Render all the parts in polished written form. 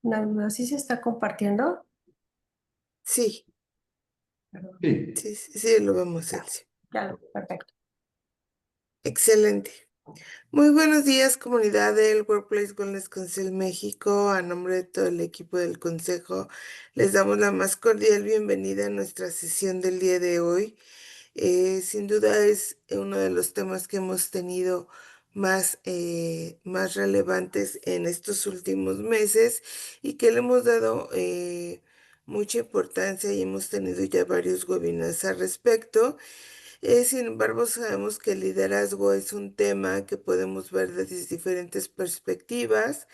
Una duda, ¿sí se está compartiendo? Sí, Perdón. Sí, sí, lo vemos, Elsie. Claro, perfecto. Excelente. Muy buenos días, comunidad del Workplace Wellness Council México. A nombre de todo el equipo del consejo, les damos la más cordial bienvenida a nuestra sesión del día de hoy. Sin duda es uno de los temas que hemos tenido más relevantes en estos últimos meses y que le hemos dado mucha importancia y hemos tenido ya varios webinars al respecto. Sin embargo, sabemos que el liderazgo es un tema que podemos ver desde diferentes perspectivas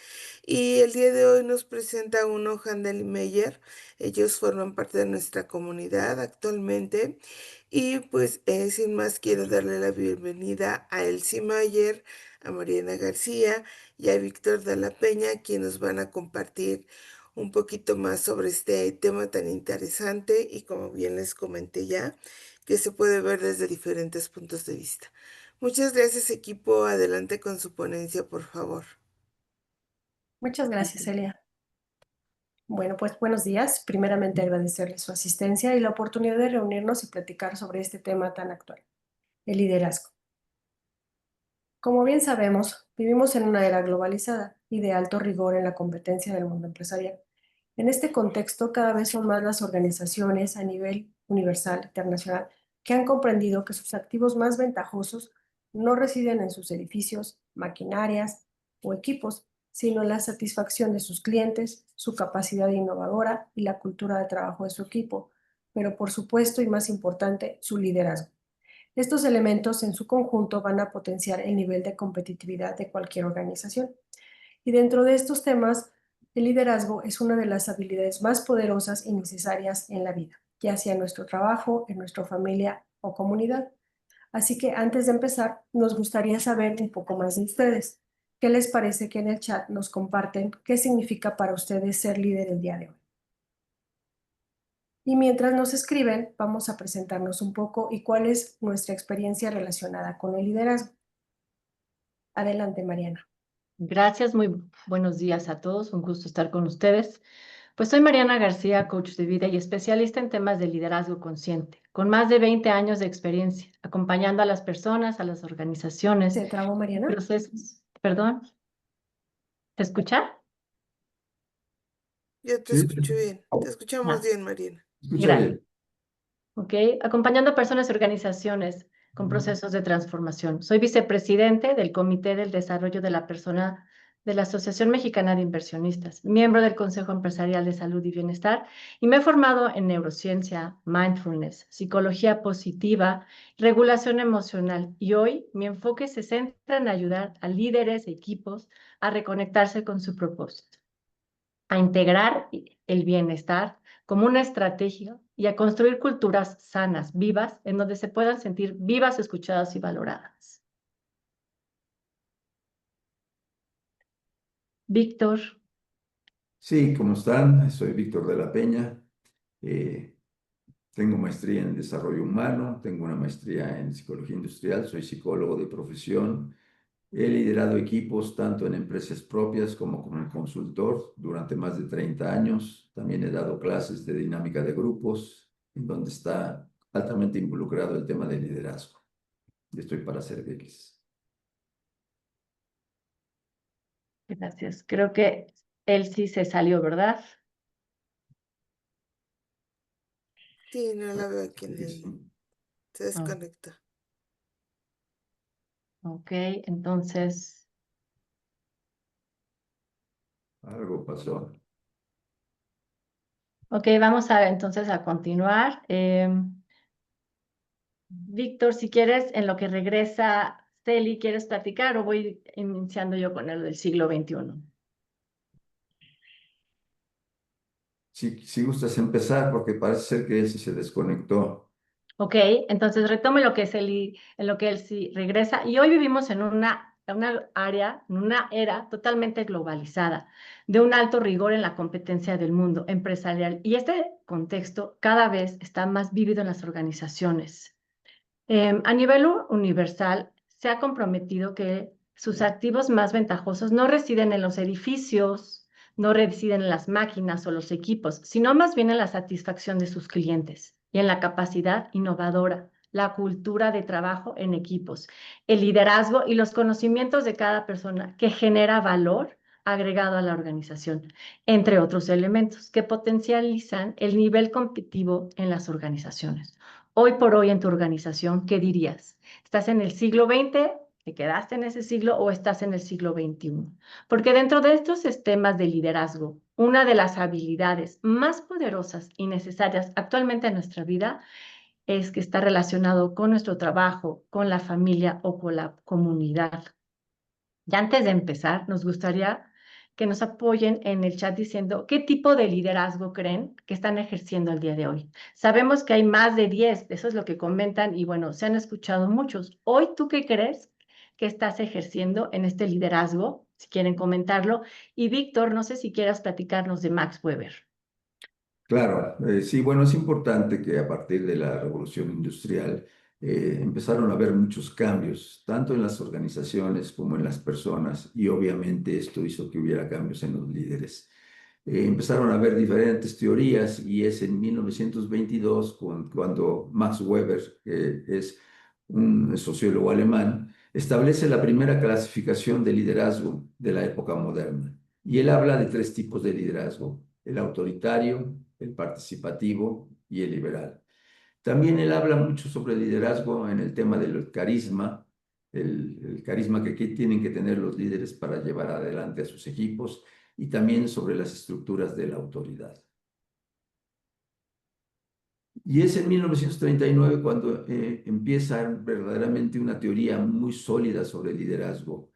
y el día de hoy nos presenta uno Handel y Meyer. Ellos forman parte de nuestra comunidad actualmente y pues sin más quiero darle la bienvenida a Elsie Mayer, a Mariana García y a Víctor de la Peña, quienes nos van a compartir un poquito más sobre este tema tan interesante y como bien les comenté ya, que se puede ver desde diferentes puntos de vista. Muchas gracias, equipo. Adelante con su ponencia, por favor. Muchas gracias, Elia. Bueno, pues buenos días. Primeramente agradecerle su asistencia y la oportunidad de reunirnos y platicar sobre este tema tan actual, el liderazgo. Como bien sabemos, vivimos en una era globalizada y de alto rigor en la competencia del mundo empresarial. En este contexto, cada vez son más las organizaciones a nivel universal, internacional, que han comprendido que sus activos más ventajosos no residen en sus edificios, maquinarias o equipos, sino en la satisfacción de sus clientes, su capacidad innovadora y la cultura de trabajo de su equipo, pero por supuesto y más importante, su liderazgo. Estos elementos en su conjunto van a potenciar el nivel de competitividad de cualquier organización. Y dentro de estos temas, el liderazgo es una de las habilidades más poderosas y necesarias en la vida, ya sea en nuestro trabajo, en nuestra familia o comunidad. Así que antes de empezar, nos gustaría saber un poco más de ustedes. ¿Qué les parece que en el chat nos comparten qué significa para ustedes ser líder el día de hoy? Y mientras nos escriben, vamos a presentarnos un poco y cuál es nuestra experiencia relacionada con el liderazgo. Adelante, Mariana. Gracias, muy buenos días a todos, un gusto estar con ustedes. Pues soy Mariana García, coach de vida y especialista en temas de liderazgo consciente, con más de 20 años de experiencia, acompañando a las personas, a las organizaciones, ¿Se trabó, Mariana? procesos. Perdón, ¿te escucha? Yo te sí, escucho bien. Te escuchamos Ah, bien, Mariana. escucha gracias. bien. Ok, acompañando a personas y organizaciones con procesos de transformación. Soy vicepresidente del Comité del Desarrollo de la Persona de la Asociación Mexicana de Inversionistas, miembro del Consejo Empresarial de Salud y Bienestar y me he formado en neurociencia, mindfulness, psicología positiva, regulación emocional y hoy mi enfoque se centra en ayudar a líderes, equipos a reconectarse con su propósito, a integrar el bienestar como una estrategia y a construir culturas sanas, vivas, en donde se puedan sentir vivas, escuchadas y valoradas. Víctor. Sí, ¿cómo están? Soy Víctor de la Peña. Eh, Tengo maestría en desarrollo humano, tengo una maestría en psicología industrial, soy psicólogo de profesión. He liderado equipos tanto en empresas propias como consultor durante más de 30 años. También he dado clases de dinámica de grupos, en donde está altamente involucrado el tema de liderazgo. Y estoy para servirles. Gracias. Creo que él sí se salió, ¿verdad? Sí, no la veo aquí en Así que sí, Se Oh, desconectó. ok, entonces, algo pasó. ok, vamos a entonces a continuar. Víctor, si quieres, en lo que regresa Celi, ¿quieres platicar o voy iniciando yo con el del siglo XXI? Si gustas empezar, porque parece ser que él sí se desconectó. Ok, entonces retome lo que es en lo que él sí regresa. Y hoy vivimos en una área, en una era totalmente globalizada, de un alto rigor en la competencia del mundo empresarial. Y este contexto cada vez está más vívido en las organizaciones. A nivel universal, se ha comprometido que sus activos más ventajosos no residen en los edificios, no residen en las máquinas o los equipos, sino más bien en la satisfacción de sus clientes y en la capacidad innovadora, la cultura de trabajo en equipos, el liderazgo y los conocimientos de cada persona que genera valor agregado a la organización, entre otros elementos que potencializan el nivel competitivo en las organizaciones. Hoy por hoy en tu organización, ¿qué dirías? ¿Estás en el siglo XX? ¿Te quedaste en ese siglo o estás en el siglo XXI? Porque dentro de estos sistemas de liderazgo, una de las habilidades más poderosas y necesarias actualmente en nuestra vida es que está relacionado con nuestro trabajo, con la familia o con la comunidad. Y antes de empezar, nos gustaría que nos apoyen en el chat diciendo qué tipo de liderazgo creen que están ejerciendo el día de hoy. Sabemos que hay más de 10, eso es lo que comentan y bueno, se han escuchado muchos. Hoy, ¿tú qué crees que estás ejerciendo en este liderazgo? Si quieren comentarlo. Y Víctor, no sé si quieras platicarnos de Max Weber. Claro, sí, bueno, es importante que a partir de la revolución industrial empezaron a haber muchos cambios, tanto en las organizaciones como en las personas, y obviamente esto hizo que hubiera cambios en los líderes. Empezaron a haber diferentes teorías y es en 1922 cuando Max Weber, que es un sociólogo alemán, establece la primera clasificación de liderazgo de la época moderna. Y él habla de tres tipos de liderazgo: el autoritario, el participativo y el liberal. También él habla mucho sobre liderazgo en el tema del carisma, el carisma que tienen que tener los líderes para llevar adelante a sus equipos, y también sobre las estructuras de la autoridad. Y es en 1939 cuando empieza verdaderamente una teoría muy sólida sobre liderazgo.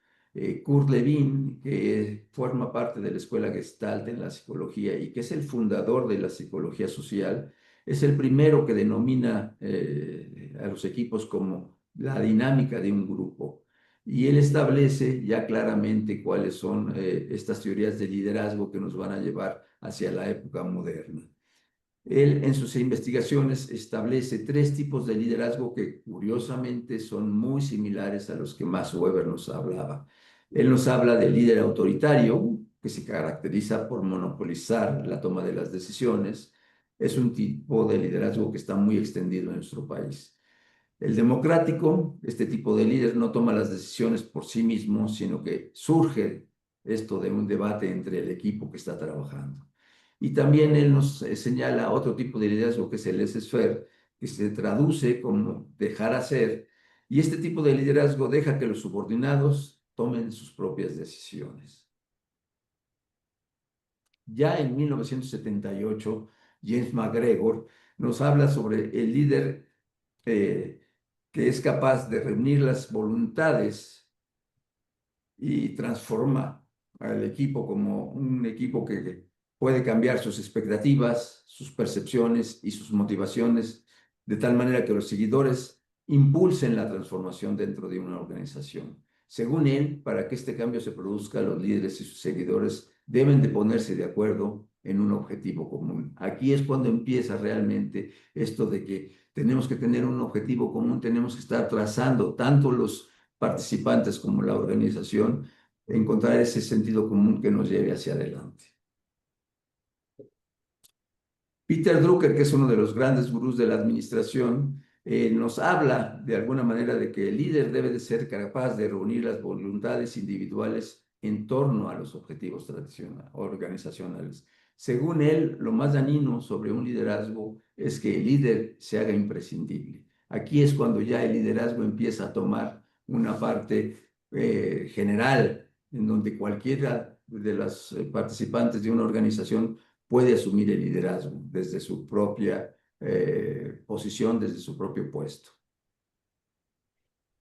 Kurt Lewin, que forma parte de la escuela Gestalt en la psicología y que es el fundador de la psicología social, es el primero que denomina a los equipos como la dinámica de un grupo. Y él establece ya claramente cuáles son estas teorías de liderazgo que nos van a llevar hacia la época moderna. Él en sus investigaciones establece tres tipos de liderazgo que curiosamente son muy similares a los que Max Weber nos hablaba. Él nos habla del líder autoritario, que se caracteriza por monopolizar la toma de las decisiones. Es un tipo de liderazgo que está muy extendido en nuestro país. El democrático, este tipo de líder no toma las decisiones por sí mismo, sino que surge esto de un debate entre el equipo que está trabajando. Y también él nos señala otro tipo de liderazgo que es el laissez-faire, que se traduce como dejar hacer. Y este tipo de liderazgo deja que los subordinados tomen sus propias decisiones. Ya en 1978, James McGregor nos habla sobre el líder que es capaz de reunir las voluntades y transforma al equipo como un equipo que puede cambiar sus expectativas, sus percepciones y sus motivaciones, de tal manera que los seguidores impulsen la transformación dentro de una organización. Según él, para que este cambio se produzca, los líderes y sus seguidores deben de ponerse de acuerdo en un objetivo común. Aquí es cuando empieza realmente esto de que tenemos que tener un objetivo común, tenemos que estar trazando tanto los participantes como la organización, encontrar ese sentido común que nos lleve hacia adelante. Peter Drucker, que es uno de los grandes gurús de la administración, nos habla de alguna manera de que el líder debe de ser capaz de reunir las voluntades individuales en torno a los objetivos organizacionales. Según él, lo más dañino sobre un liderazgo es que el líder se haga imprescindible. Aquí es cuando ya el liderazgo empieza a tomar una parte general, en donde cualquiera de los participantes de una organización puede asumir el liderazgo desde su propia posición, desde su propio puesto.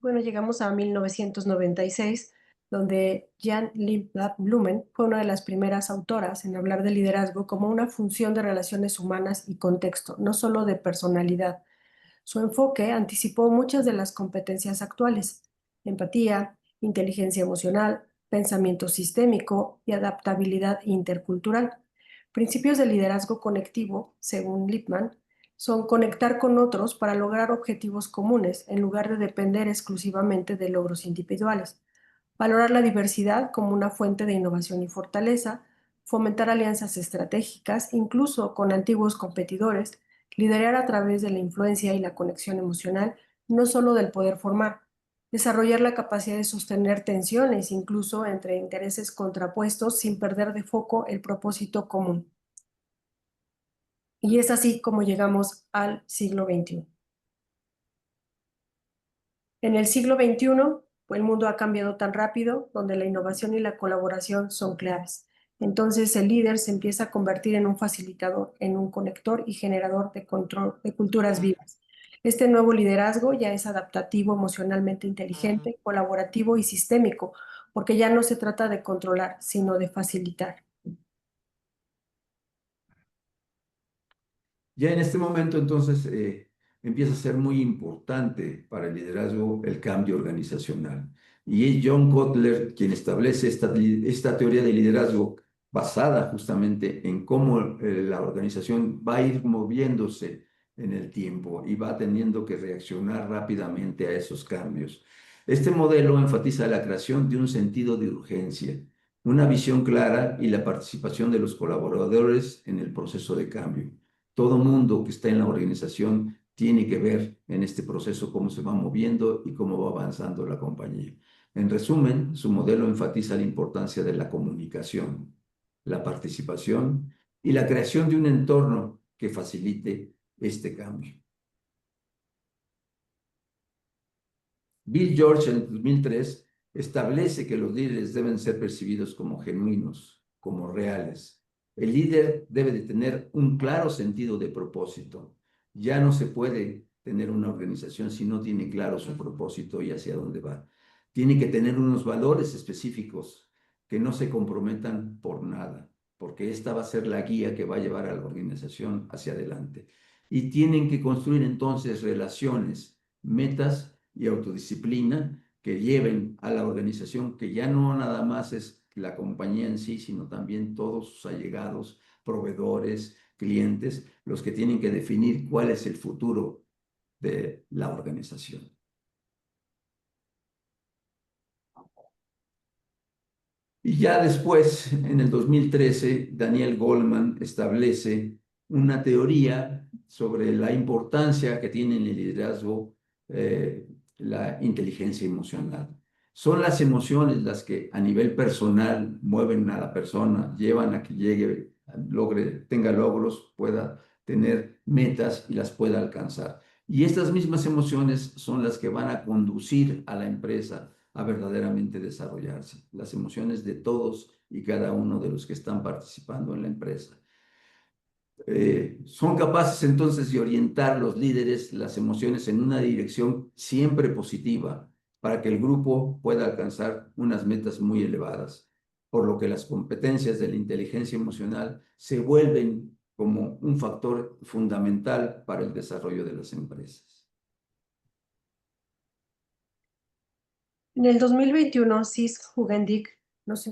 Bueno, llegamos a 1996, donde Jan Lindblad Blumen fue una de las primeras autoras en hablar de liderazgo como una función de relaciones humanas y contexto, no solo de personalidad. Su enfoque anticipó muchas de las competencias actuales: empatía, inteligencia emocional, pensamiento sistémico y adaptabilidad intercultural. Principios de liderazgo conectivo, según Lippmann, son conectar con otros para lograr objetivos comunes en lugar de depender exclusivamente de logros individuales. Valorar la diversidad como una fuente de innovación y fortaleza, fomentar alianzas estratégicas, incluso con antiguos competidores, liderar a través de la influencia y la conexión emocional, no solo del poder formar, desarrollar la capacidad de sostener tensiones, incluso entre intereses contrapuestos, sin perder de foco el propósito común. Y es así como llegamos al siglo XXI. En el siglo XXI, el mundo ha cambiado tan rápido, donde la innovación y la colaboración son claves. Entonces, el líder se empieza a convertir en un facilitador, en un conector y generador de control de culturas vivas. Este nuevo liderazgo ya es adaptativo, emocionalmente inteligente, colaborativo y sistémico, porque ya no se trata de controlar, sino de facilitar. Ya en este momento, entonces, empieza a ser muy importante para el liderazgo el cambio organizacional. Y es John Kotler quien establece esta teoría de liderazgo basada justamente en cómo la organización va a ir moviéndose en el tiempo y va teniendo que reaccionar rápidamente a esos cambios. Este modelo enfatiza la creación de un sentido de urgencia, una visión clara y la participación de los colaboradores en el proceso de cambio. Todo mundo que está en la organización tiene que ver en este proceso cómo se va moviendo y cómo va avanzando la compañía. En resumen, su modelo enfatiza la importancia de la comunicación, la participación y la creación de un entorno que facilite este cambio. Bill George en 2003 establece que los líderes deben ser percibidos como genuinos, como reales. El líder debe de tener un claro sentido de propósito. Ya no se puede tener una organización si no tiene claro su propósito y hacia dónde va. Tiene que tener unos valores específicos que no se comprometan por nada, porque esta va a ser la guía que va a llevar a la organización hacia adelante. Y tienen que construir entonces relaciones, metas y autodisciplina que lleven a la organización, que ya no nada más es la compañía en sí, sino también todos sus allegados, proveedores, clientes, los que tienen que definir cuál es el futuro de la organización. Y ya después, en el 2013, Daniel Goleman establece una teoría sobre la importancia que tiene en el liderazgo la inteligencia emocional. Son las emociones las que a nivel personal mueven a la persona, llevan a que llegue, tenga logros, pueda tener metas y las pueda alcanzar. Y estas mismas emociones son las que van a conducir a la empresa a verdaderamente desarrollarse, las emociones de todos y cada uno de los que están participando en la empresa. Son capaces entonces de orientar los líderes las emociones en una dirección siempre positiva para que el grupo pueda alcanzar unas metas muy elevadas, por lo que las competencias de la inteligencia emocional se vuelven como un factor fundamental para el desarrollo de las empresas. En el 2021, Sis Hugendijk,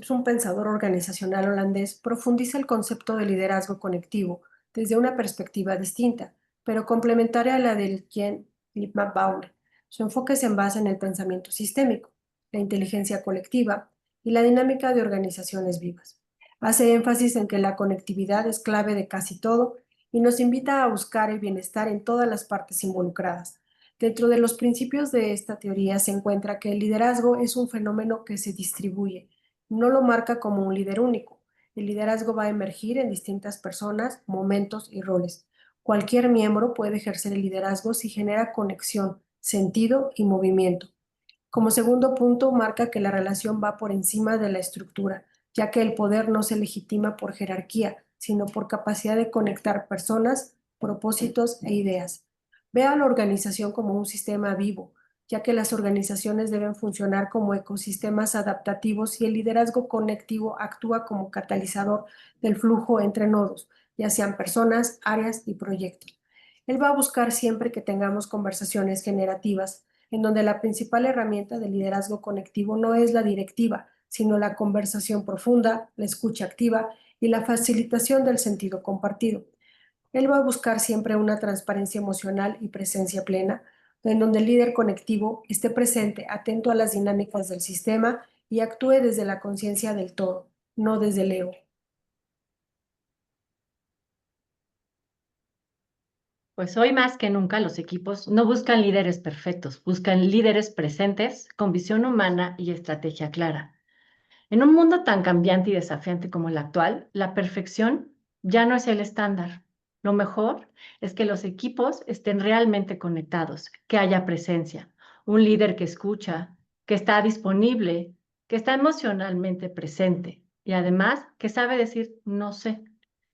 un pensador organizacional holandés, profundiza el concepto de liderazgo conectivo desde una perspectiva distinta, pero complementaria a la del quien Lippmann Bauer. Su enfoque se basa en el pensamiento sistémico, la inteligencia colectiva y la dinámica de organizaciones vivas. Hace énfasis en que la conectividad es clave de casi todo y nos invita a buscar el bienestar en todas las partes involucradas. Dentro de los principios de esta teoría se encuentra que el liderazgo es un fenómeno que se distribuye, no lo marca como un líder único. El liderazgo va a emergir en distintas personas, momentos y roles. Cualquier miembro puede ejercer el liderazgo si genera conexión, sentido y movimiento. Como segundo punto, marca que la relación va por encima de la estructura, ya que el poder no se legitima por jerarquía, sino por capacidad de conectar personas, propósitos e ideas. Ve a la organización como un sistema vivo, ya que las organizaciones deben funcionar como ecosistemas adaptativos y el liderazgo conectivo actúa como catalizador del flujo entre nodos, ya sean personas, áreas y proyectos. Él va a buscar siempre que tengamos conversaciones generativas, en donde la principal herramienta del liderazgo conectivo no es la directiva, sino la conversación profunda, la escucha activa y la facilitación del sentido compartido. Él va a buscar siempre una transparencia emocional y presencia plena, en donde el líder conectivo esté presente, atento a las dinámicas del sistema y actúe desde la conciencia del todo, no desde el ego. Pues hoy más que nunca los equipos no buscan líderes perfectos, buscan líderes presentes con visión humana y estrategia clara. En un mundo tan cambiante y desafiante como el actual, la perfección ya no es el estándar. Lo mejor es que los equipos estén realmente conectados, que haya presencia, un líder que escucha, que está disponible, que está emocionalmente presente y además que sabe decir no sé,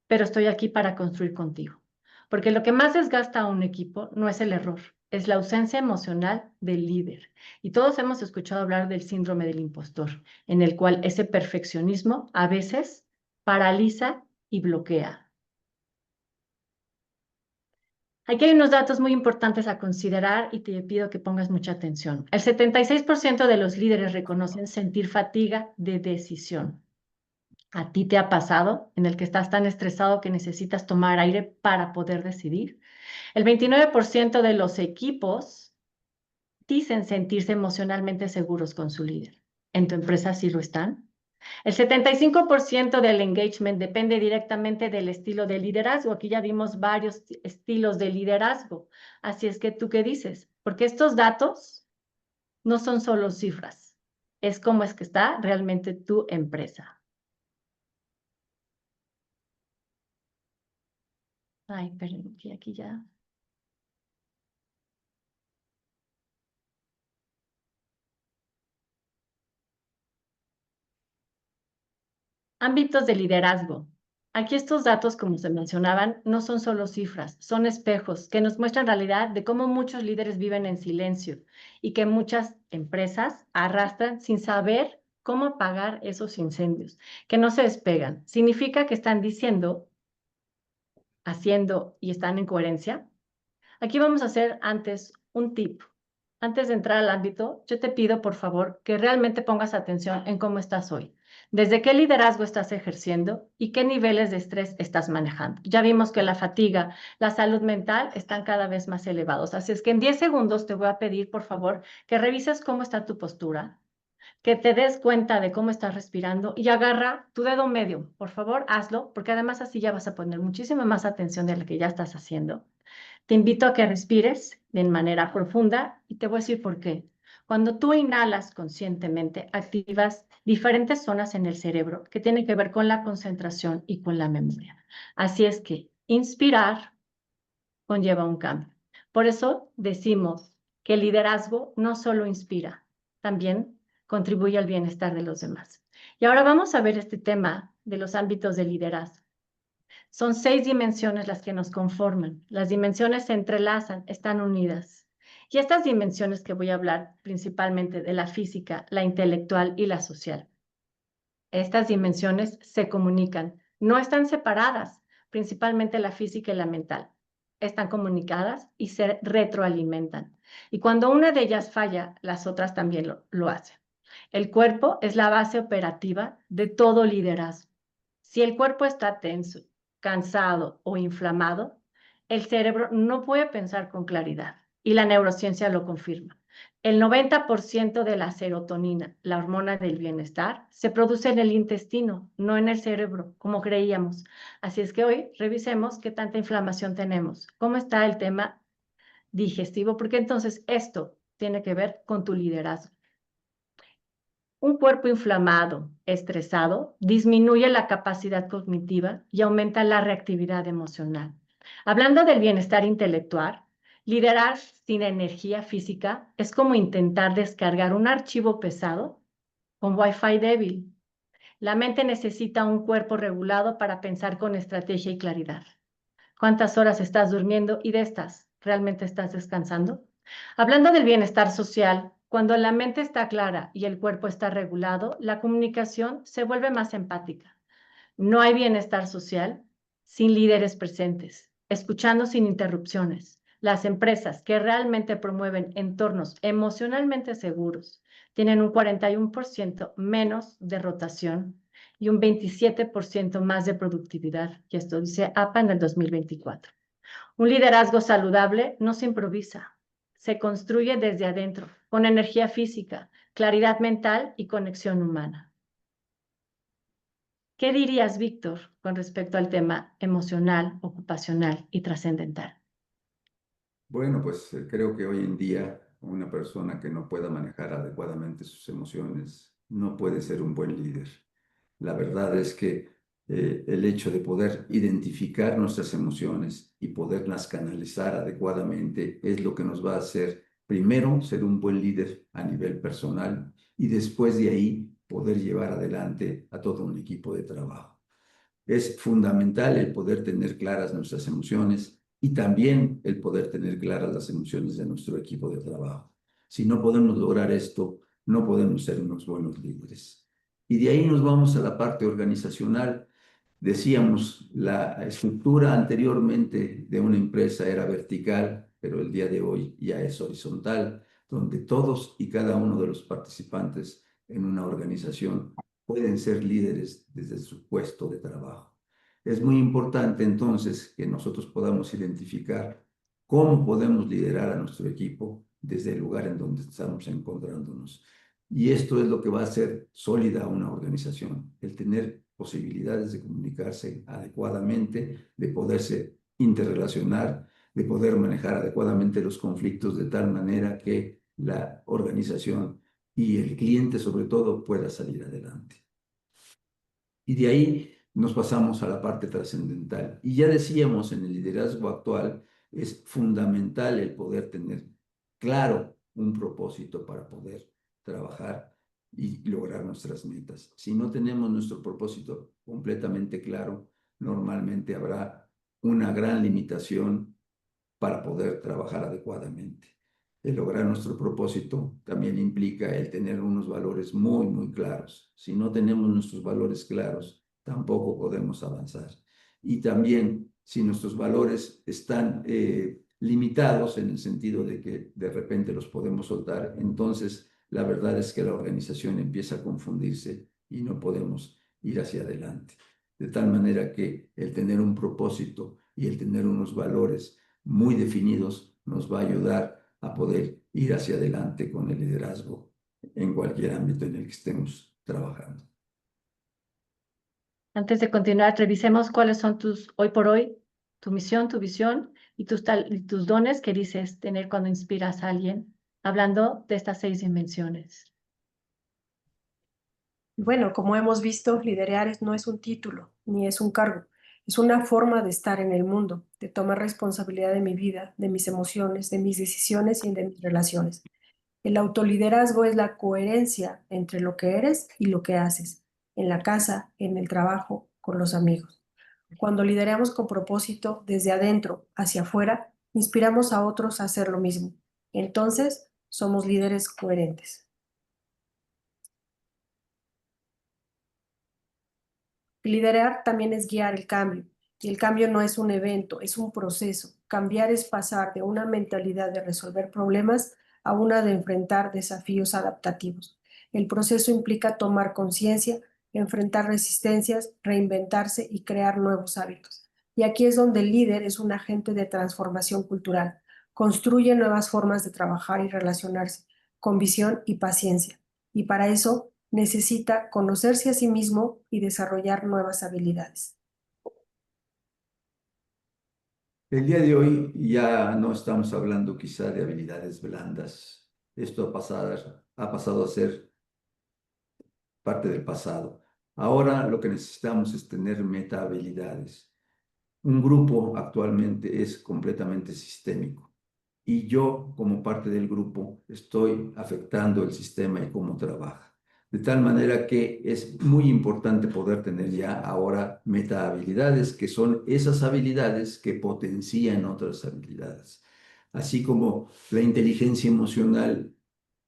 pero estoy aquí para construir contigo. Porque lo que más desgasta a un equipo no es el error, es la ausencia emocional del líder. Y todos hemos escuchado hablar del síndrome del impostor, en el cual ese perfeccionismo a veces paraliza y bloquea. Aquí hay unos datos muy importantes a considerar y te pido que pongas mucha atención. El 76% de los líderes reconocen sentir fatiga de decisión. ¿A ti te ha pasado en el que estás tan estresado que necesitas tomar aire para poder decidir? El 29% de los equipos dicen sentirse emocionalmente seguros con su líder. ¿En tu empresa sí lo están? El 75% del engagement depende directamente del estilo de liderazgo. Aquí ya vimos varios estilos de liderazgo. Así es que, ¿tú qué dices? Porque estos datos no son solo cifras, es cómo es que está realmente tu empresa. Ay, perdón, que aquí ya. Ámbitos de liderazgo. Aquí estos datos, como se mencionaban, no son solo cifras, son espejos que nos muestran realidad de cómo muchos líderes viven en silencio y que muchas empresas arrastran sin saber cómo apagar esos incendios, que no se despegan. Significa que están diciendo, haciendo y están en coherencia. Aquí vamos a hacer antes un tip. Antes de entrar al ámbito, yo te pido, por favor, que realmente pongas atención en cómo estás hoy. ¿Desde qué liderazgo estás ejerciendo y qué niveles de estrés estás manejando? Ya vimos que la fatiga, la salud mental están cada vez más elevados. Así es que en 10 segundos te voy a pedir, por favor, que revises cómo está tu postura, que te des cuenta de cómo estás respirando y agarra tu dedo medio. Por favor, hazlo, porque además así ya vas a poner muchísima más atención de la que ya estás haciendo. Te invito a que respires de manera profunda y te voy a decir por qué. Cuando tú inhalas conscientemente, activas diferentes zonas en el cerebro que tienen que ver con la concentración y con la memoria. Así es que inspirar conlleva un cambio. Por eso decimos que el liderazgo no solo inspira, también contribuye al bienestar de los demás. Y ahora vamos a ver este tema de los ámbitos de liderazgo. Son 6 dimensiones las que nos conforman. Las dimensiones se entrelazan, están unidas. Y estas dimensiones que voy a hablar principalmente de la física, la intelectual y la social. Estas dimensiones se comunican, no están separadas, principalmente la física y la mental. Están comunicadas y se retroalimentan. Y cuando una de ellas falla, las otras también lo hacen. El cuerpo es la base operativa de todo liderazgo. Si el cuerpo está tenso, cansado o inflamado, el cerebro no puede pensar con claridad y la neurociencia lo confirma. El 90% de la serotonina, la hormona del bienestar, se produce en el intestino, no en el cerebro, como creíamos. Así es que hoy revisemos qué tanta inflamación tenemos, cómo está el tema digestivo, porque entonces esto tiene que ver con tu liderazgo. Un cuerpo inflamado, estresado, disminuye la capacidad cognitiva y aumenta la reactividad emocional. Hablando del bienestar intelectual, liderar sin energía física es como intentar descargar un archivo pesado con Wi-Fi débil. La mente necesita un cuerpo regulado para pensar con estrategia y claridad. ¿Cuántas horas estás durmiendo y de estas realmente estás descansando? Hablando del bienestar social, cuando la mente está clara y el cuerpo está regulado, la comunicación se vuelve más empática. No hay bienestar social sin líderes presentes, escuchando sin interrupciones. Las empresas que realmente promueven entornos emocionalmente seguros tienen un 41% menos de rotación y un 27% más de productividad. Y esto dice APA en el 2024. Un liderazgo saludable no se improvisa, se construye desde adentro, con energía física, claridad mental y conexión humana. ¿Qué dirías, Víctor, con respecto al tema emocional, ocupacional y trascendental? Bueno, pues creo que hoy en día una persona que no pueda manejar adecuadamente sus emociones no puede ser un buen líder. La verdad es que el hecho de poder identificar nuestras emociones y poderlas canalizar adecuadamente es lo que nos va a hacer, primero, ser un buen líder a nivel personal y después de ahí poder llevar adelante a todo un equipo de trabajo. Es fundamental el poder tener claras nuestras emociones y también el poder tener claras las emociones de nuestro equipo de trabajo. Si no podemos lograr esto, no podemos ser unos buenos líderes. Y de ahí nos vamos a la parte organizacional. Decíamos, la estructura anteriormente de una empresa era vertical, pero el día de hoy ya es horizontal, donde todos y cada uno de los participantes en una organización pueden ser líderes desde su puesto de trabajo. Es muy importante entonces que nosotros podamos identificar cómo podemos liderar a nuestro equipo desde el lugar en donde estamos encontrándonos. Y esto es lo que va a hacer sólida una organización, el tener posibilidades de comunicarse adecuadamente, de poderse interrelacionar, de poder manejar adecuadamente los conflictos de tal manera que la organización y el cliente sobre todo pueda salir adelante. Y de ahí nos pasamos a la parte trascendental. Y ya decíamos, en el liderazgo actual es fundamental el poder tener claro un propósito para poder trabajar y lograr nuestras metas. Si no tenemos nuestro propósito completamente claro, normalmente habrá una gran limitación para poder trabajar adecuadamente. El lograr nuestro propósito también implica el tener unos valores muy, muy claros. Si no tenemos nuestros valores claros, tampoco podemos avanzar. Y también, si nuestros valores están limitados en el sentido de que de repente los podemos soltar, entonces la verdad es que la organización empieza a confundirse y no podemos ir hacia adelante. De tal manera que el tener un propósito y el tener unos valores muy definidos nos va a ayudar a poder ir hacia adelante con el liderazgo en cualquier ámbito en el que estemos trabajando. Antes de continuar, revisemos cuáles son hoy por hoy, tu misión, tu visión y tus dones que dices tener cuando inspiras a alguien, hablando de estas 6 dimensiones. Bueno, como hemos visto, no es un título ni es un cargo, es una forma de estar en el mundo, de tomar responsabilidad de mi vida, de mis emociones, de mis decisiones y de mis relaciones. El autoliderazgo es la coherencia entre lo que eres y lo que haces, en la casa, en el trabajo, con los amigos. Cuando lideramos con propósito desde adentro hacia afuera, inspiramos a otros a hacer lo mismo. Entonces, somos líderes coherentes. Liderar también es guiar el cambio, y el cambio no es un evento, es un proceso. Cambiar es pasar de una mentalidad de resolver problemas a una de enfrentar desafíos adaptativos. El proceso implica tomar conciencia, enfrentar resistencias, reinventarse y crear nuevos hábitos. Y aquí es donde el líder es un agente de transformación cultural. Construye nuevas formas de trabajar y relacionarse, con visión y paciencia. Y para eso necesita conocerse a sí mismo y desarrollar nuevas habilidades. El día de hoy ya no estamos hablando quizá de habilidades blandas. Esto ha pasado a ser parte del pasado. Ahora lo que necesitamos es tener meta habilidades. Un grupo actualmente es completamente sistémico y yo, como parte del grupo, estoy afectando el sistema y cómo trabaja. De tal manera que es muy importante poder tener ya ahora meta habilidades, que son esas habilidades que potencian otras habilidades. Así como la inteligencia emocional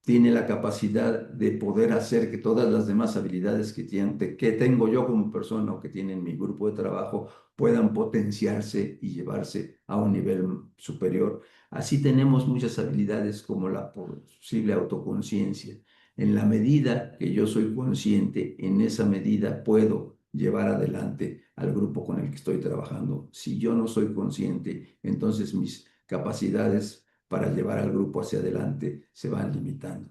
tiene la capacidad de poder hacer que todas las demás habilidades que tengo yo como persona o que tiene mi grupo de trabajo puedan potenciarse y llevarse a un nivel superior. Así tenemos muchas habilidades como la posible autoconciencia. En la medida que yo soy consciente, en esa medida puedo llevar adelante al grupo con el que estoy trabajando. Si yo no soy consciente, entonces mis capacidades para llevar al grupo hacia adelante se van limitando.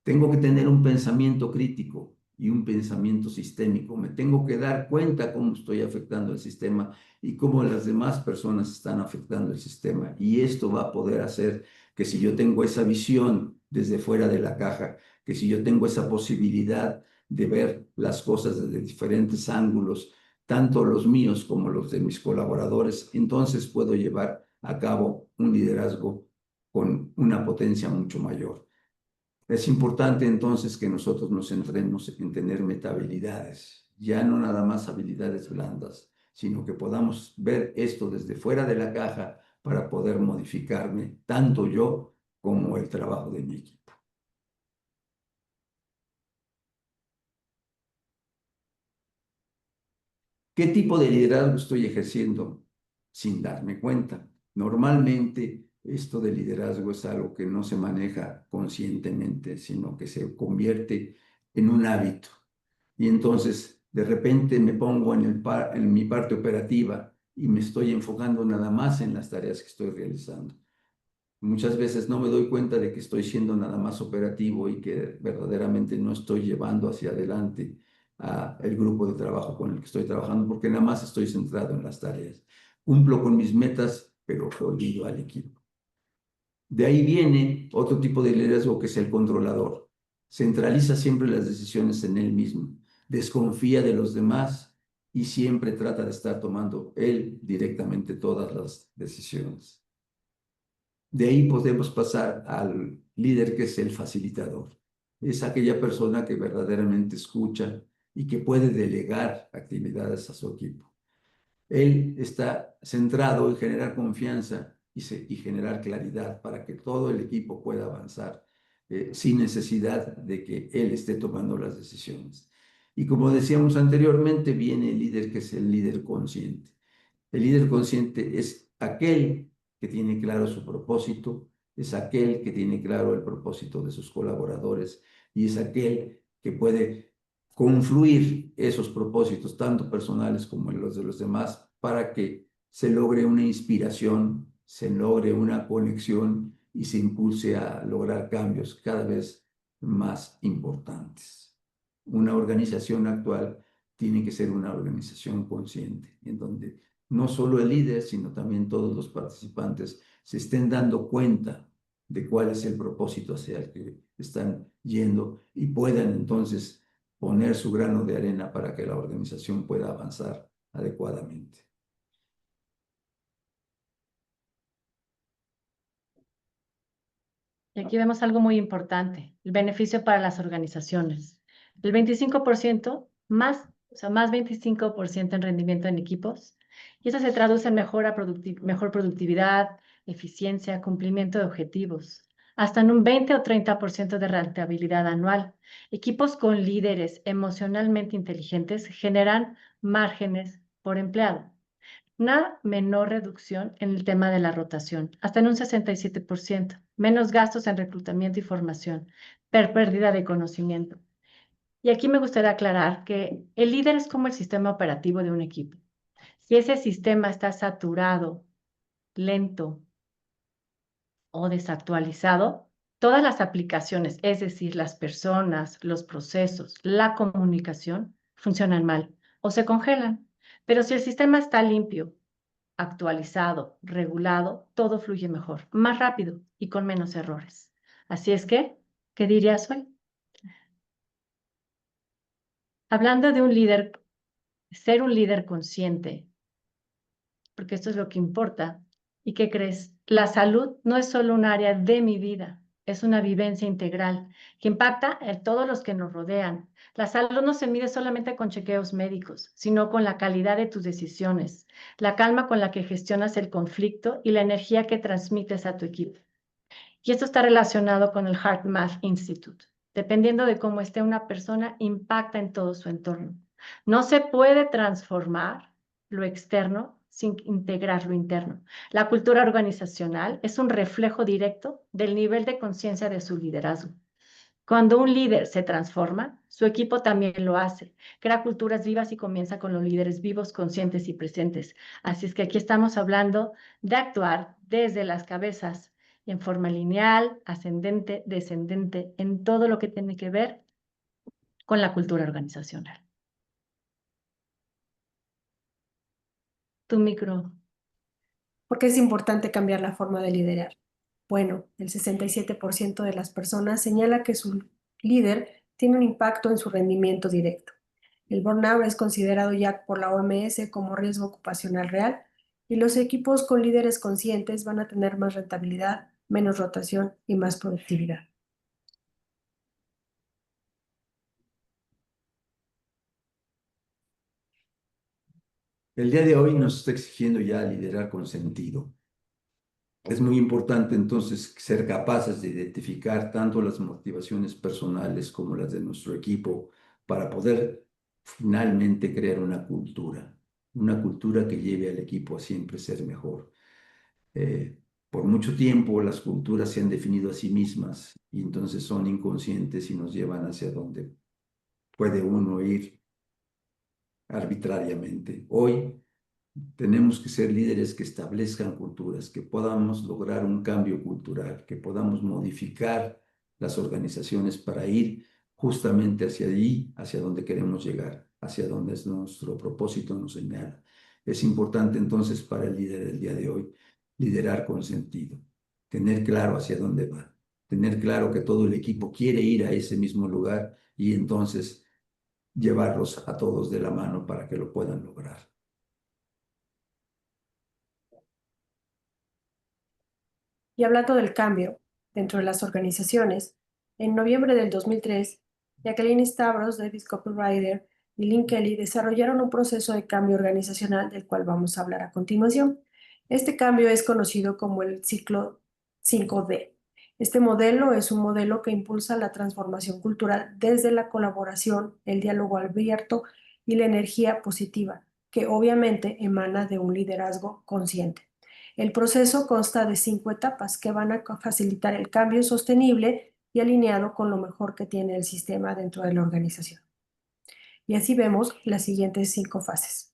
Tengo que tener un pensamiento crítico. y un pensamiento sistémico. Me tengo que dar cuenta cómo estoy afectando el sistema y cómo las demás personas están afectando el sistema. Y esto va a poder hacer que si yo tengo esa visión desde fuera de la caja, que si yo tengo esa posibilidad de ver las cosas desde diferentes ángulos, tanto los míos como los de mis colaboradores, entonces puedo llevar a cabo un liderazgo con una potencia mucho mayor. Es importante entonces que nosotros nos centremos en tener metahabilidades, ya no nada más habilidades blandas, sino que podamos ver esto desde fuera de la caja para poder modificarme, tanto yo como el trabajo de mi equipo. ¿Qué tipo de liderazgo estoy ejerciendo sin darme cuenta? Normalmente esto de liderazgo es algo que no se maneja conscientemente, sino que se convierte en un hábito. Y entonces de repente me pongo en mi parte operativa y me estoy enfocando nada más en las tareas que estoy realizando. Muchas veces no me doy cuenta de que estoy siendo nada más operativo y que verdaderamente no estoy llevando hacia adelante a el grupo de trabajo con el que estoy trabajando, porque nada más estoy centrado en las tareas. Cumplo con mis metas, pero olvido al equipo. De ahí viene otro tipo de liderazgo que es el controlador. Centraliza siempre las decisiones en él mismo, desconfía de los demás y siempre trata de estar tomando él directamente todas las decisiones. De ahí podemos pasar al líder que es el facilitador. Es aquella persona que verdaderamente escucha y que puede delegar actividades a su equipo. Él está centrado en generar confianza y generar claridad para que todo el equipo pueda avanzar sin necesidad de que él esté tomando las decisiones. Y como decíamos anteriormente, viene el líder que es el líder consciente. El líder consciente es aquel que tiene claro su propósito, es aquel que tiene claro el propósito de sus colaboradores y es aquel que puede confluir esos propósitos, tanto personales como los de los demás, para que se logre una inspiración, se logre una conexión y se impulse a lograr cambios cada vez más importantes. Una organización actual tiene que ser una organización consciente, en donde no solo el líder, sino también todos los participantes se estén dando cuenta de cuál es el propósito hacia el que están yendo y puedan entonces poner su grano de arena para que la organización pueda avanzar adecuadamente. Y aquí vemos algo muy importante, el beneficio para las organizaciones. El 25% más, o sea, más 25% en rendimiento en equipos. Y eso se traduce en mejor productividad, eficiencia, cumplimiento de objetivos. Hasta en un 20 o 30% de rentabilidad anual. Equipos con líderes emocionalmente inteligentes generan márgenes por empleado. Una menor reducción en el tema de la rotación, hasta en un 67%, menos gastos en reclutamiento y formación, pérdida de conocimiento. Y aquí me gustaría aclarar que el líder es como el sistema operativo de un equipo. Si ese sistema está saturado, lento o desactualizado, todas las aplicaciones, es decir, las personas, los procesos, la comunicación, funcionan mal o se congelan. Pero si el sistema está limpio, actualizado, regulado, todo fluye mejor, más rápido y con menos errores. Así es que, ¿qué dirías hoy? Hablando de un líder, ser un líder consciente, porque esto es lo que importa. ¿Y qué crees? La salud no es solo un área de mi vida, es una vivencia integral que impacta en todos los que nos rodean. La salud no se mide solamente con chequeos médicos, sino con la calidad de tus decisiones, la calma con la que gestionas el conflicto y la energía que transmites a tu equipo. Y esto está relacionado con el HeartMath Institute. Dependiendo de cómo esté una persona, impacta en todo su entorno. No se puede transformar lo externo sin integrar lo interno. La cultura organizacional es un reflejo directo del nivel de conciencia de su liderazgo. Cuando un líder se transforma, su equipo también lo hace. Crea culturas vivas y comienza con los líderes vivos, conscientes y presentes. Así es que aquí estamos hablando de actuar desde las cabezas en forma lineal, ascendente, descendente, en todo lo que tiene que ver con la cultura organizacional. Tu micro. ¿Por qué es importante cambiar la forma de liderar? Bueno, el 67% de las personas señala que su líder tiene un impacto en su rendimiento directo. El burnout es considerado ya por la OMS como riesgo ocupacional real y los equipos con líderes conscientes van a tener más rentabilidad, menos rotación y más productividad. El día de hoy nos está exigiendo ya liderar con sentido. Es muy importante entonces ser capaces de identificar tanto las motivaciones personales como las de nuestro equipo para poder finalmente crear una cultura que lleve al equipo a siempre ser mejor. Por mucho tiempo las culturas se han definido a sí mismas y entonces son inconscientes y nos llevan hacia donde puede uno ir arbitrariamente. Hoy tenemos que ser líderes que establezcan culturas, que podamos lograr un cambio cultural, que podamos modificar las organizaciones para ir justamente hacia allí, hacia donde queremos llegar, hacia donde es nuestro propósito nos señala. Es importante entonces para el líder del día de hoy liderar con sentido, tener claro hacia dónde va, tener claro que todo el equipo quiere ir a ese mismo lugar y entonces llevarlos a todos de la mano para que lo puedan lograr. Y hablando del cambio dentro de las organizaciones, en noviembre del 2003, Jacqueline Stavros, David Copywriter y Lynn Kelly desarrollaron un proceso de cambio organizacional del cual vamos a hablar a continuación. Este cambio es conocido como el ciclo 5D. Este modelo es un modelo que impulsa la transformación cultural desde la colaboración, el diálogo abierto y la energía positiva, que obviamente emana de un liderazgo consciente. El proceso consta de 5 etapas que van a facilitar el cambio sostenible y alineado con lo mejor que tiene el sistema dentro de la organización. Y así vemos las siguientes 5 fases.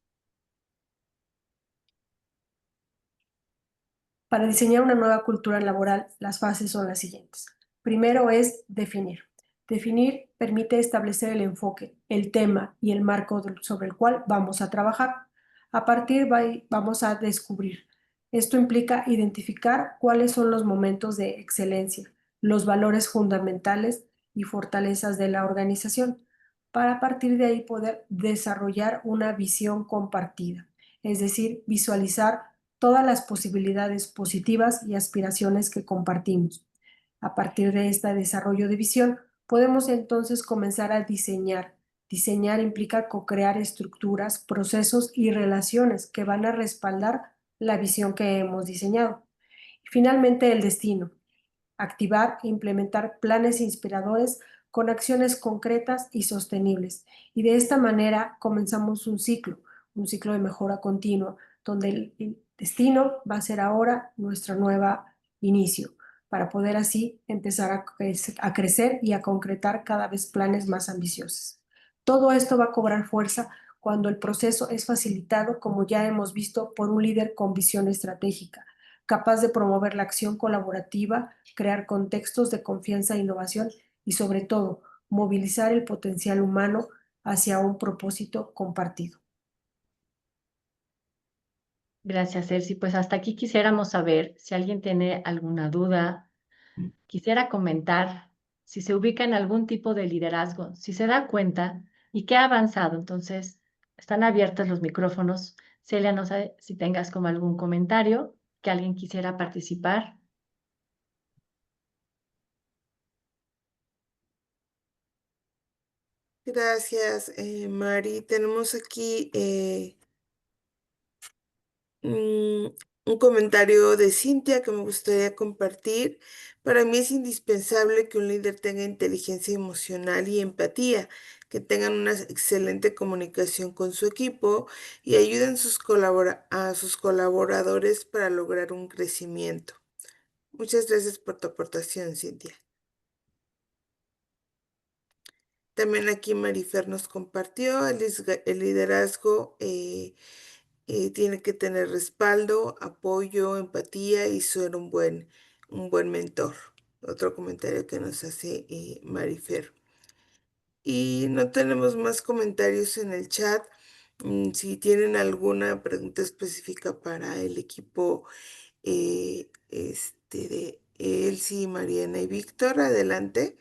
Para diseñar una nueva cultura laboral, las fases son las siguientes. Primero es definir. Definir permite establecer el enfoque, el tema y el marco sobre el cual vamos a trabajar. A partir de ahí vamos a descubrir. Esto implica identificar cuáles son los momentos de excelencia, los valores fundamentales y fortalezas de la organización, para a partir de ahí poder desarrollar una visión compartida, es decir, visualizar todas las posibilidades positivas y aspiraciones que compartimos. A partir de este desarrollo de visión, podemos entonces comenzar a diseñar. Diseñar implica co-crear estructuras, procesos y relaciones que van a respaldar la visión que hemos diseñado. Y finalmente, el destino. Activar e implementar planes inspiradores con acciones concretas y sostenibles. Y de esta manera comenzamos un ciclo de mejora continua, donde el destino va a ser ahora nuestro nuevo inicio, para poder así empezar a crecer y a concretar cada vez planes más ambiciosos. Todo esto va a cobrar fuerza cuando el proceso es facilitado, como ya hemos visto, por un líder con visión estratégica, capaz de promover la acción colaborativa, crear contextos de confianza e innovación y sobre todo movilizar el potencial humano hacia un propósito compartido. Gracias, Elsie. Pues hasta aquí quisiéramos saber si alguien tiene alguna duda, quisiera comentar si se ubica en algún tipo de liderazgo, si se da cuenta y qué ha avanzado. Entonces, están abiertos los micrófonos. Celia, no sé si tengas como algún comentario que alguien quisiera participar. Gracias, Mari. Tenemos aquí un comentario de Cintia que me gustaría compartir. Para mí es indispensable que un líder tenga inteligencia emocional y empatía, que tengan una excelente comunicación con su equipo y ayuden a sus colaboradores para lograr un crecimiento. Muchas gracias por tu aportación, Cintia. También aquí Marifer nos compartió el liderazgo. Tiene que tener respaldo, apoyo, empatía y ser un buen mentor. Otro comentario que nos hace Marifer. Y no tenemos más comentarios en el chat. Si tienen alguna pregunta específica para el equipo de Elsie, Mariana y Víctor, adelante.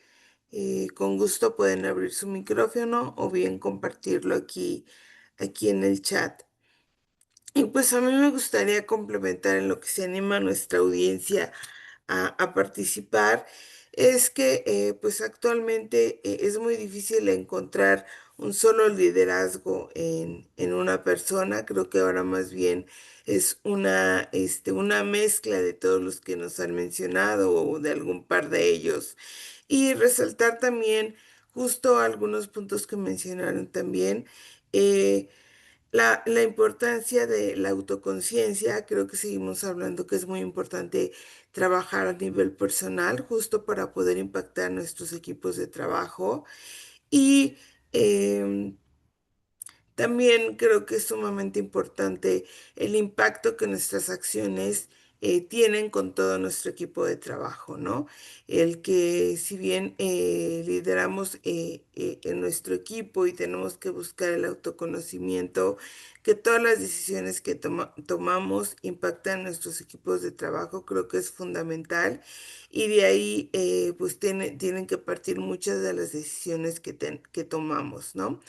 Con gusto pueden abrir su micrófono o bien compartirlo aquí en el chat. Y pues a mí me gustaría complementar en lo que se anima a nuestra audiencia a participar, es que pues actualmente es muy difícil encontrar un solo liderazgo en una persona. Creo que ahora más bien es una mezcla de todos los que nos han mencionado o de algún par de ellos. Y resaltar también justo algunos puntos que mencionaron también. eh, la importancia de la autoconciencia, creo que seguimos hablando que es muy importante trabajar a nivel personal, justo para poder impactar nuestros equipos de trabajo. Y em, también creo que es sumamente importante el impacto que nuestras acciones tienen con todo nuestro equipo de trabajo, ¿no? El que si bien lideramos en nuestro equipo y tenemos que buscar el autoconocimiento, que todas las decisiones que tomamos impactan nuestros equipos de trabajo, creo que es fundamental. Y de ahí, pues tienen que partir muchas de las decisiones que tomamos, ¿no?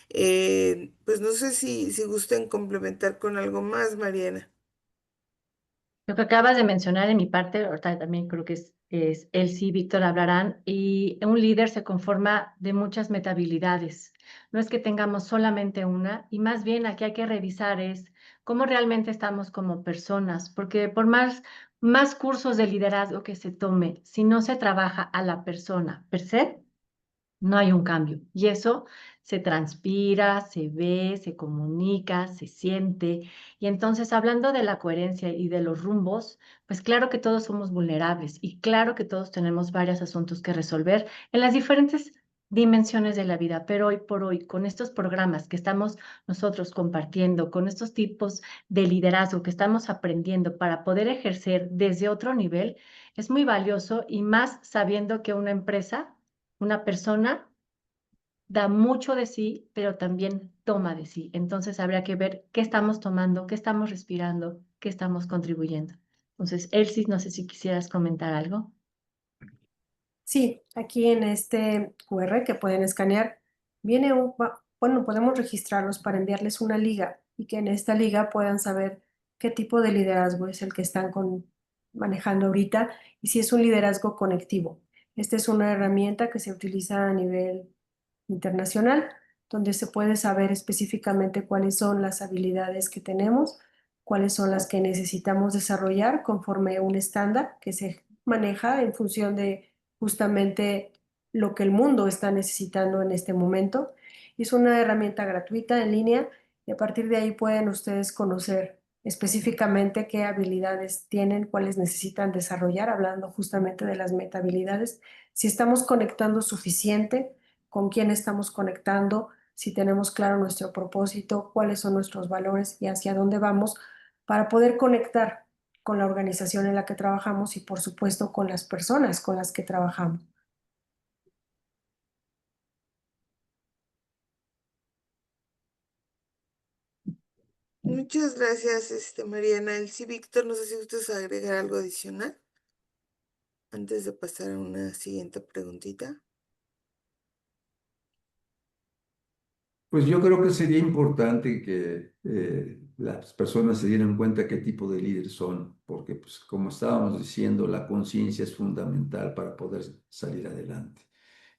Pues no sé si gusten complementar con algo más, Mariana. Lo que acabas de mencionar en mi parte, ahorita también creo que es él sí, Víctor hablarán, y un líder se conforma de muchas metabilidades. No es que tengamos solamente una, y más bien aquí hay que revisar es cómo realmente estamos como personas, porque por más cursos de liderazgo que se tome, si no se trabaja a la persona per se, no hay un cambio. Y eso se transpira, se ve, se comunica, se siente. Y entonces, hablando de la coherencia y de los rumbos, pues claro que todos somos vulnerables y claro que todos tenemos varios asuntos que resolver en las diferentes dimensiones de la vida. Pero hoy por hoy, con estos programas que estamos nosotros compartiendo, con estos tipos de liderazgo que estamos aprendiendo para poder ejercer desde otro nivel, es muy valioso y más sabiendo que una empresa, una persona da mucho de sí, pero también toma de sí. Entonces habría que ver qué estamos tomando, qué estamos respirando, qué estamos contribuyendo. Entonces, Elsie, no sé si quisieras comentar algo. Sí, aquí en este QR que pueden escanear, viene bueno, podemos registrarlos para enviarles una liga y que en esta liga puedan saber qué tipo de liderazgo es el que están manejando ahorita y si es un liderazgo conectivo. Esta es una herramienta que se utiliza a nivel internacional, donde se puede saber específicamente cuáles son las habilidades que tenemos, cuáles son las que necesitamos desarrollar conforme a un estándar que se maneja en función de justamente lo que el mundo está necesitando en este momento. Es una herramienta gratuita en línea y a partir de ahí pueden ustedes conocer específicamente qué habilidades tienen, cuáles necesitan desarrollar, hablando justamente de las metahabilidades, si estamos conectando suficiente, con quién estamos conectando, si tenemos claro nuestro propósito, cuáles son nuestros valores y hacia dónde vamos para poder conectar con la organización en la que trabajamos y por supuesto con las personas con las que trabajamos. Muchas gracias, Mariana. El sí, Víctor, no sé si gustas agregar algo adicional antes de pasar a una siguiente preguntita. Pues yo creo que sería importante que las personas se dieran cuenta qué tipo de líder son, porque pues como estábamos diciendo, la conciencia es fundamental para poder salir adelante.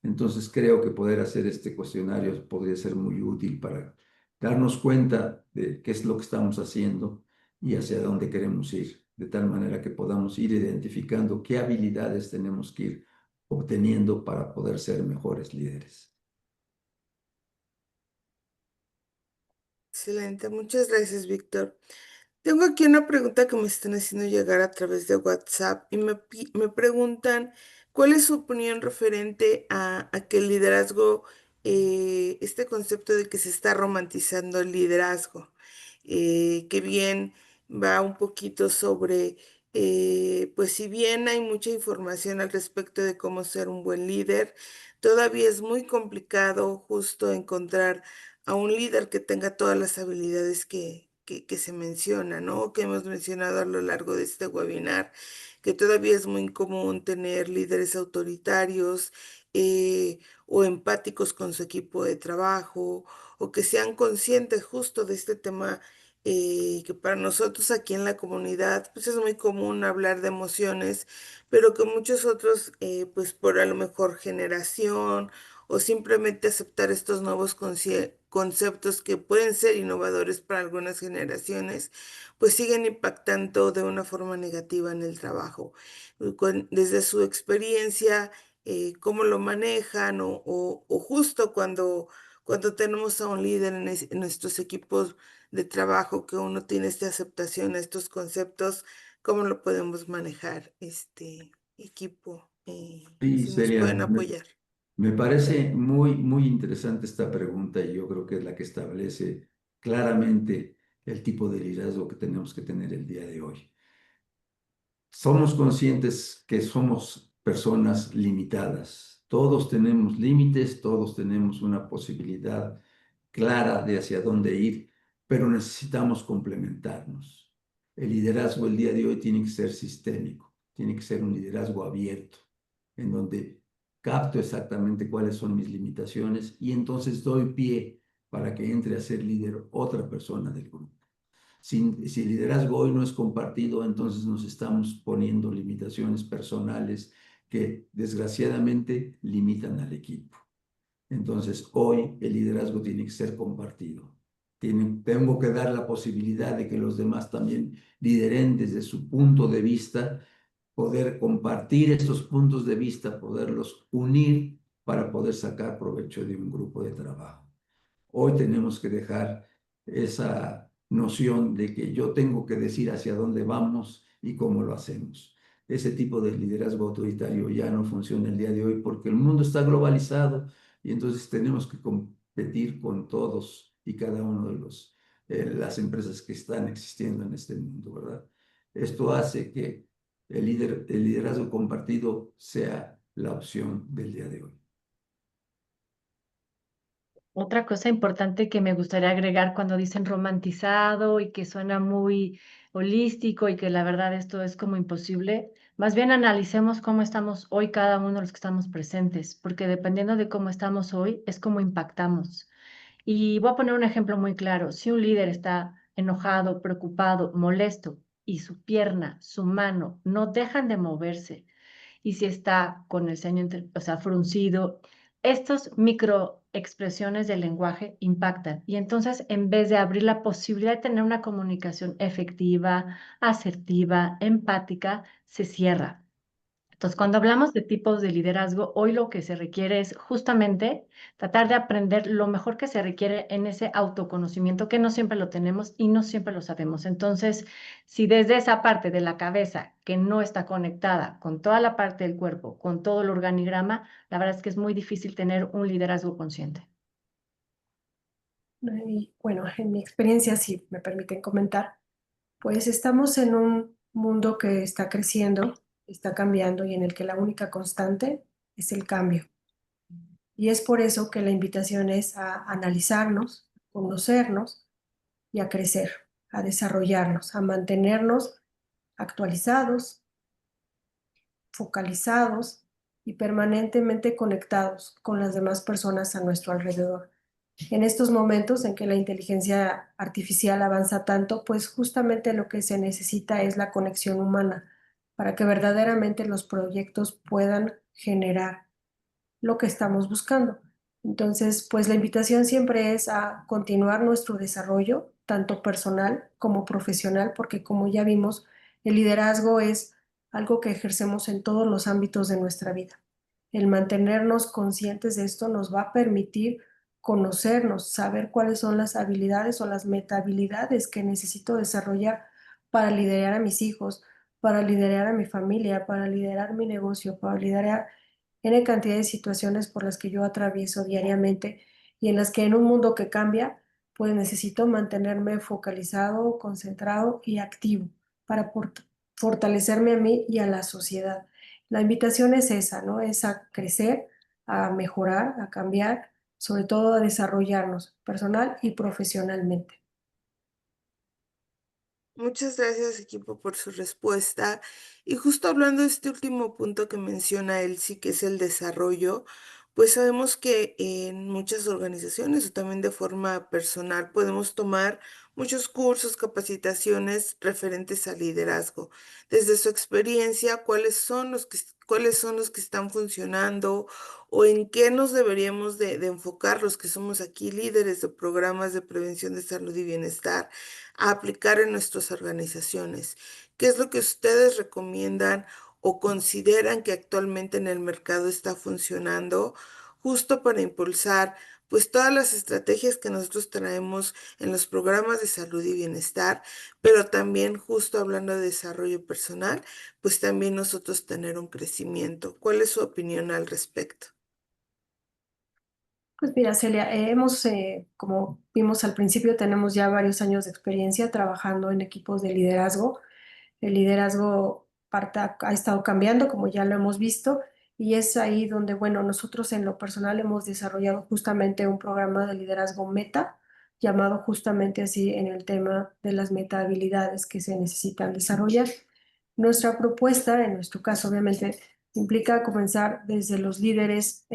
Entonces creo que poder hacer este cuestionario podría ser muy útil para darnos cuenta de qué es lo que estamos haciendo y hacia dónde queremos ir, de tal manera que podamos ir identificando qué habilidades tenemos que ir obteniendo para poder ser mejores líderes. Excelente, muchas gracias, Víctor. Tengo aquí una pregunta que me están haciendo llegar a través de WhatsApp y me preguntan cuál es su opinión referente a que el liderazgo, este concepto de que se está romantizando el liderazgo, que bien va un poquito sobre pues si bien hay mucha información al respecto de cómo ser un buen líder, todavía es muy complicado justo encontrar a un líder que tenga todas las habilidades que se mencionan, ¿no? Que hemos mencionado a lo largo de este webinar, que todavía es muy común tener líderes autoritarios o empáticos con su equipo de trabajo, o que sean conscientes justo de este tema que para nosotros aquí en la comunidad pues es muy común hablar de emociones, pero que muchos otros pues por a lo mejor generación o simplemente aceptar estos nuevos conceptos que pueden ser innovadores para algunas generaciones, pues siguen impactando de una forma negativa en el trabajo. Desde su experiencia, cómo lo manejan o justo cuando tenemos a un líder en nuestros equipos de trabajo, que uno tiene esta aceptación a estos conceptos, ¿cómo lo podemos manejar este equipo? Sí, Si nos pueden Celia, apoyar. me parece muy, muy interesante esta pregunta y yo creo que es la que establece claramente el tipo de liderazgo que tenemos que tener el día de hoy. Somos conscientes que somos personas limitadas. Todos tenemos límites, todos tenemos una posibilidad clara de hacia dónde ir, pero necesitamos complementarnos. El liderazgo el día de hoy tiene que ser sistémico, tiene que ser un liderazgo abierto, en donde capto exactamente cuáles son mis limitaciones y entonces doy pie para que entre a ser líder otra persona del grupo. Si el liderazgo hoy no es compartido, entonces nos estamos poniendo limitaciones personales que desgraciadamente limitan al equipo. Entonces, hoy el liderazgo tiene que ser compartido. Tengo que dar la posibilidad de que los demás también lideren desde su punto de vista, poder compartir estos puntos de vista, poderlos unir para poder sacar provecho de un grupo de trabajo. Hoy tenemos que dejar esa noción de que yo tengo que decir hacia dónde vamos y cómo lo hacemos. Ese tipo de liderazgo autoritario ya no funciona el día de hoy porque el mundo está globalizado y entonces tenemos que competir con todos y cada uno de las empresas que están existiendo en este mundo, ¿verdad? Esto hace que el liderazgo compartido sea la opción del día de hoy. Otra cosa importante que me gustaría agregar cuando dicen romantizado y que suena muy holístico y que la verdad esto es como imposible, más bien analicemos cómo estamos hoy cada uno de los que estamos presentes, porque dependiendo de cómo estamos hoy es cómo impactamos. Y voy a poner un ejemplo muy claro. Si un líder está enojado, preocupado, molesto y su pierna, su mano no dejan de moverse, y si está con el ceño, o sea, fruncido, estas microexpresiones del lenguaje impactan. Y entonces, en vez de abrir la posibilidad de tener una comunicación efectiva, asertiva, empática, se cierra. Entonces, cuando hablamos de tipos de liderazgo, hoy lo que se requiere es justamente tratar de aprender lo mejor que se requiere en ese autoconocimiento, que no siempre lo tenemos y no siempre lo sabemos. Entonces, si desde esa parte de la cabeza que no está conectada con toda la parte del cuerpo, con todo el organigrama, la verdad es que es muy difícil tener un liderazgo consciente. Y bueno, en mi experiencia, si me permiten comentar, pues estamos en un mundo que está creciendo, está cambiando y en el que la única constante es el cambio. Y es por eso que la invitación es a analizarnos, conocernos y a crecer, a desarrollarnos, a mantenernos actualizados, focalizados y permanentemente conectados con las demás personas a nuestro alrededor. En estos momentos en que la inteligencia artificial avanza tanto, pues justamente lo que se necesita es la conexión humana para que verdaderamente los proyectos puedan generar lo que estamos buscando. Entonces, pues la invitación siempre es a continuar nuestro desarrollo, tanto personal como profesional, porque como ya vimos, el liderazgo es algo que ejercemos en todos los ámbitos de nuestra vida. El mantenernos conscientes de esto nos va a permitir conocernos, saber cuáles son las habilidades o las metahabilidades que necesito desarrollar para liderar a mis hijos, para liderar a mi familia, para liderar mi negocio, para liderar N cantidad de situaciones por las que yo atravieso diariamente y en las que en un mundo que cambia, pues necesito mantenerme focalizado, concentrado y activo para fortalecerme a mí y a la sociedad. La invitación es esa, ¿no? Es a crecer, a mejorar, a cambiar, sobre todo a desarrollarnos personal y profesionalmente. Muchas gracias, equipo, por su respuesta. Y justo hablando de este último punto que menciona Elsie, que es el desarrollo, pues sabemos que en muchas organizaciones o también de forma personal podemos tomar muchos cursos, capacitaciones referentes al liderazgo. Desde su experiencia, cuáles son los que están funcionando o en qué nos deberíamos de enfocar los que somos aquí líderes de programas de prevención de salud y bienestar a aplicar en nuestras organizaciones. ¿Qué es lo que ustedes recomiendan o consideran que actualmente en el mercado está funcionando justo para impulsar pues todas las estrategias que nosotros traemos en los programas de salud y bienestar, pero también justo hablando de desarrollo personal, pues también nosotros tener un crecimiento? ¿Cuál es su opinión al respecto? Pues mira, Celia, como vimos al principio, tenemos ya varios años de experiencia trabajando en equipos de liderazgo. El liderazgo ha estado cambiando, como ya lo hemos visto, y es ahí donde, bueno, nosotros en lo personal hemos desarrollado justamente un programa de liderazgo meta, llamado justamente así en el tema de las meta habilidades que se necesitan desarrollar. Nuestra propuesta, en nuestro caso, obviamente, implica comenzar desde los líderes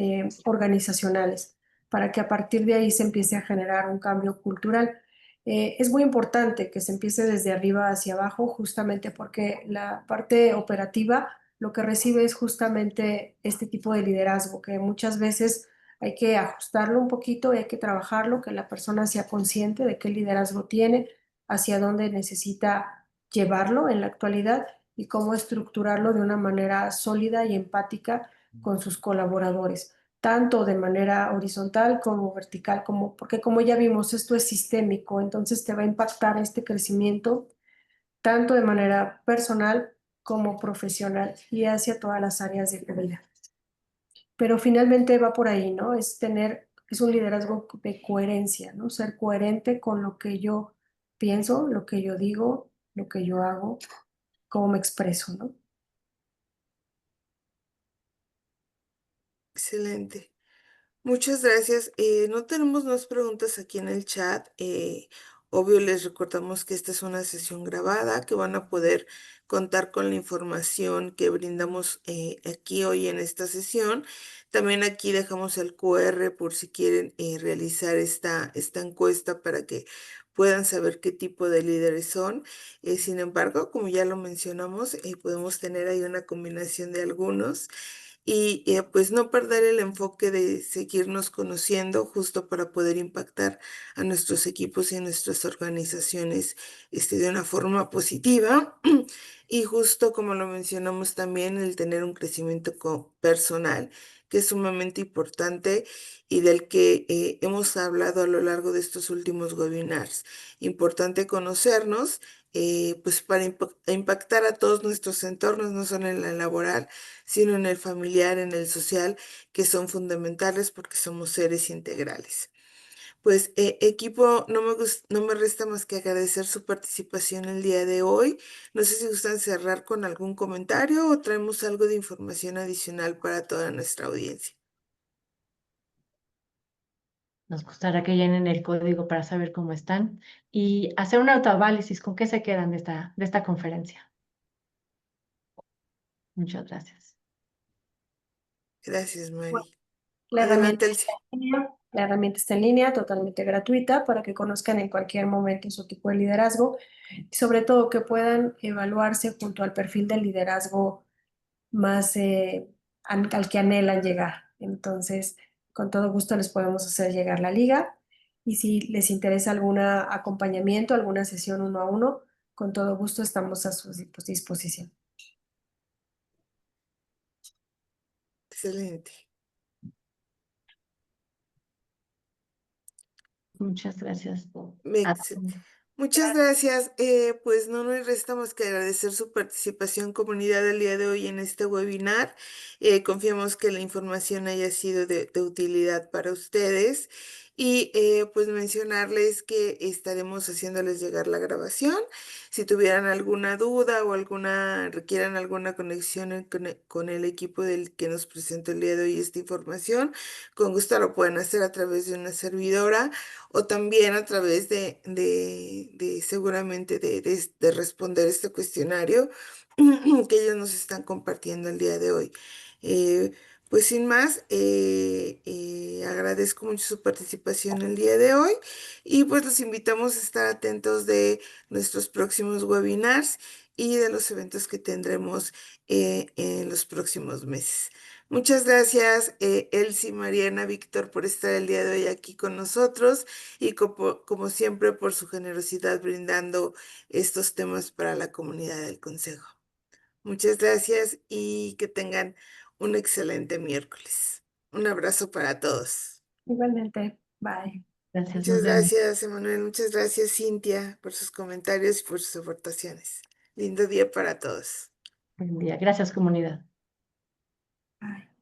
organizacionales para que a partir de ahí se empiece a generar un cambio cultural. Es muy importante que se empiece desde arriba hacia abajo, justamente porque la parte operativa lo que recibe es justamente este tipo de liderazgo, que muchas veces hay que ajustarlo un poquito y hay que trabajarlo, que la persona sea consciente de qué liderazgo tiene, hacia dónde necesita llevarlo en la actualidad y cómo estructurarlo de una manera sólida y empática con sus colaboradores, tanto de manera horizontal como vertical, porque como ya vimos, esto es sistémico, entonces te va a impactar este crecimiento tanto de manera personal como profesional y hacia todas las áreas de tu vida. Pero finalmente va por ahí, ¿no? Es un liderazgo de coherencia, ¿no? Ser coherente con lo que yo pienso, lo que yo digo, lo que yo hago, cómo me expreso, ¿no? Excelente. Muchas gracias. No tenemos más preguntas aquí en el chat. Obvio, les recordamos que esta es una sesión grabada, que van a poder contar con la información que brindamos aquí hoy en esta sesión. También aquí dejamos el QR por si quieren realizar esta encuesta para que puedan saber qué tipo de líderes son. Sin embargo, como ya lo mencionamos, podemos tener ahí una combinación de algunos y pues no perder el enfoque de seguirnos conociendo justo para poder impactar a nuestros equipos y a nuestras organizaciones de una forma positiva. Y justo como lo mencionamos también, el tener un crecimiento personal, que es sumamente importante y del que hemos hablado a lo largo de estos últimos webinars. Importante conocernos, pues para impactar a todos nuestros entornos, no solo en la laboral, sino en el familiar, en el social, que son fundamentales porque somos seres integrales. Pues equipo, no me resta más que agradecer su participación el día de hoy. No sé si gustan cerrar con algún comentario o traemos algo de información adicional para toda nuestra audiencia. Nos gustará que llenen el código para saber cómo están y hacer un autoanálisis con qué se quedan de esta conferencia. Muchas gracias. Gracias, Bueno, Mari. la herramienta Adelante, está Elsie. en línea, la herramienta está en línea, totalmente gratuita, para que conozcan en cualquier momento su tipo de liderazgo y sobre todo que puedan evaluarse junto al perfil del liderazgo más al que anhelan llegar. Entonces, con todo gusto les podemos hacer llegar la liga y si les interesa algún acompañamiento, alguna sesión uno a uno, con todo gusto estamos a su disposición. Excelente. Muchas gracias a Ex- todos. Muchas gracias. Pues no nos resta más que agradecer su participación, comunidad, del día de hoy en este webinar. Confiamos que la información haya sido de utilidad para ustedes Y pues mencionarles que estaremos haciéndoles llegar la grabación. Si tuvieran alguna duda o requieran alguna conexión con el equipo del que nos presentó el día de hoy esta información, con gusto lo pueden hacer a través de una servidora o también a través de seguramente de responder este cuestionario que ellos nos están compartiendo el día de hoy. Eh, pues sin más, agradezco mucho su participación el día de hoy y pues los invitamos a estar atentos de nuestros próximos webinars y de los eventos que tendremos en los próximos meses. Muchas gracias, Elsie, Mariana, Víctor, por estar el día de hoy aquí con nosotros y como siempre por su generosidad brindando estos temas para la comunidad del Consejo. Muchas gracias y que tengan un excelente miércoles. Un abrazo para todos. Igualmente, bye. Gracias, nos Muchas vemos. gracias, Emanuel. Muchas gracias, Cintia, por sus comentarios y por sus aportaciones. Lindo día para todos. Buen día. Gracias, comunidad. Bye.